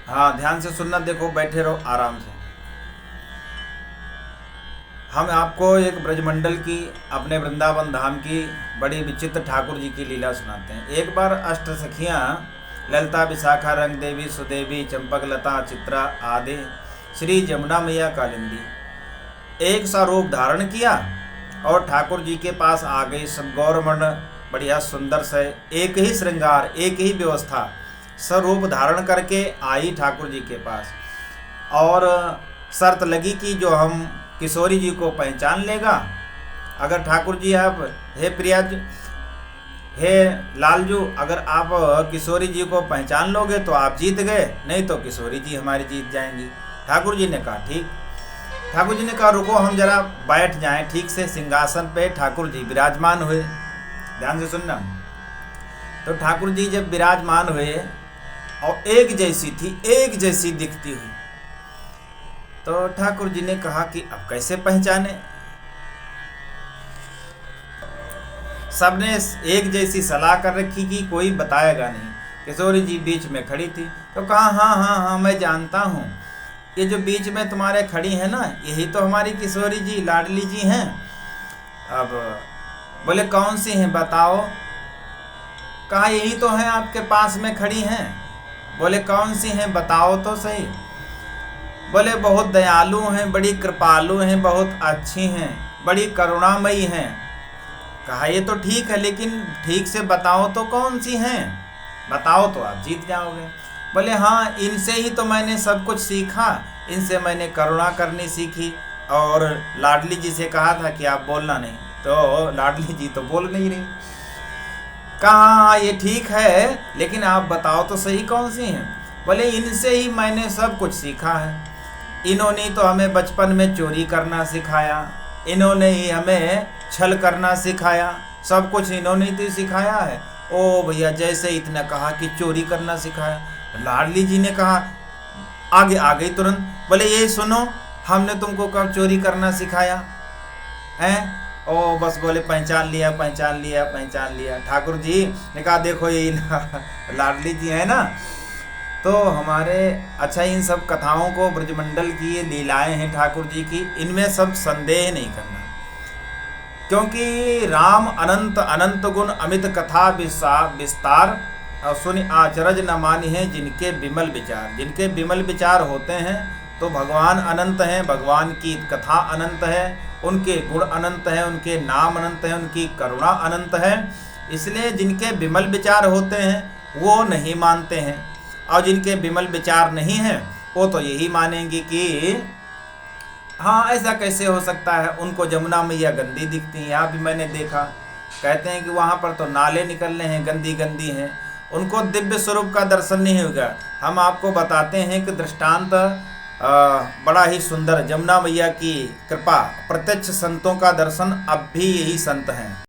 हाँ, ध्यान से सुनना, देखो बैठे रहो आराम से। हम आपको एक ब्रजमंडल की, अपने वृंदावन धाम की बड़ी विचित्र ठाकुर जी की लीला सुनाते हैं। एक बार अष्ट सखियाँ ललिता, विशाखा, रंग देवी, सुदेवी, चंपक, लता, चित्रा आदि श्री जमुना मैया कालिंदी एक सा रूप धारण किया और ठाकुर जी के पास आ गई। सब गौरवर्ण बढ़िया सुंदर से, एक ही श्रृंगार, एक ही व्यवस्था, स्वरूप धारण करके आई ठाकुर जी के पास। और शर्त लगी कि जो हम किशोरी जी को पहचान लेगा, अगर ठाकुर जी आप, हे प्रियाज, हे लालजू, अगर आप किशोरी जी को पहचान लोगे तो आप जीत गए, नहीं तो किशोरी जी हमारी जीत जाएंगी। ठाकुर जी ने कहा ठीक। ठाकुर जी ने कहा रुको, हम जरा बैठ जाएं ठीक से सिंहासन पे। ठाकुर जी विराजमान हुए, ध्यान से सुनना। तो ठाकुर जी जब विराजमान हुए और एक जैसी थी, एक जैसी दिखती हुई, तो ठाकुर जी ने कहा कि अब कैसे पहचाने। सबने एक जैसी सलाह कर रखी कि कोई बताएगा नहीं। किशोरी जी बीच में खड़ी थी, तो कहा हाँ हाँ हाँ मैं जानता हूँ, ये जो बीच में तुम्हारे खड़ी है ना, यही तो हमारी किशोरी जी, लाडली जी हैं। अब बोले कौन सी हैं बताओ। कहा यही तो हैं आपके पास में खड़ी हैं। बोले कौन सी हैं बताओ तो सही। बोले बहुत दयालु हैं, बड़ी कृपालु हैं, बहुत अच्छी हैं, बड़ी करुणामयी हैं। कहा ये तो ठीक है, लेकिन ठीक से बताओ तो कौन सी हैं, बताओ तो आप जीत जाओगे। बोले हाँ, इनसे ही तो मैंने सब कुछ सीखा, इनसे मैंने करुणा करनी सीखी। और लाडली जी से कहा था कि आप बोलना नहीं, तो लाडली जी तो बोल नहीं रही। कहा ये ठीक है, लेकिन आप बताओ तो सही कौन सी हैं। बोले इनसे ही मैंने सब कुछ सीखा है, इन्होंने तो हमें बचपन में चोरी करना सिखाया, इन्होंने ही हमें छल करना सिखाया, सब कुछ इन्होंने तो सिखाया है। ओ भैया, जैसे इतना कहा कि चोरी करना सिखाया, लाडली जी ने कहा, आगे आ गई तुरंत। बोले ये सुनो, हमने तुमको कब चोरी करना सिखाया है। ओ बस बोले पहचान लिया पहचान लिया पहचान लिया। ठाकुर जी ने कहा देखो ये लाडली जी है ना, तो हमारे, अच्छा इन सब कथाओं को, ब्रजमंडल की ये लीलाएं हैं ठाकुर जी की, इनमें सब संदेह नहीं करना, क्योंकि राम अनंत अनंत गुण अमित कथा विस्तार और सुन आचरज न मानी है जिनके विमल विचार। जिनके विमल विचार होते हैं तो भगवान अनंत हैं, भगवान की कथा अनंत है, उनके गुण अनंत हैं, उनके नाम अनंत हैं, उनकी करुणा अनंत है। इसलिए जिनके विमल विचार होते हैं वो नहीं मानते हैं, और जिनके विमल विचार नहीं हैं वो तो यही मानेंगे कि हाँ ऐसा कैसे हो सकता है, उनको जमुना मैया गंदी दिखती हैं। यहाँ भी मैंने देखा, कहते हैं कि वहाँ पर तो नाले निकल रहे हैं, गंदी गंदी हैं, उनको दिव्य स्वरूप का दर्शन नहीं होगा। हम आपको बताते हैं कि दृष्टांत बड़ा ही सुंदर, जमुना मैया की कृपा, प्रत्यक्ष संतों का दर्शन, अब भी यही संत हैं।